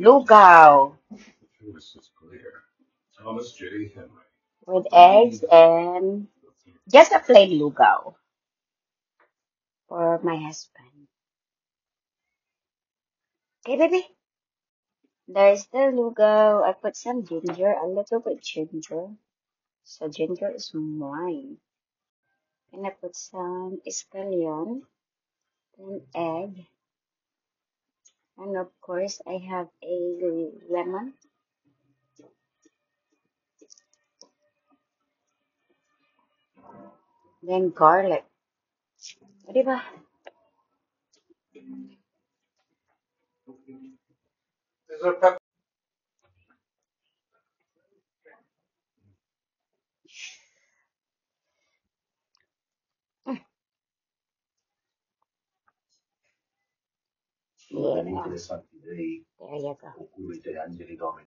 Lugaw with eggs and just a plain lugaw for my husband. Okay, baby. There's the lugaw. I put some ginger, a little bit ginger. So ginger is mine. And I put some scallion, then egg, and of course I have a lemon, then garlic. O, di ba? Yeah. There you go.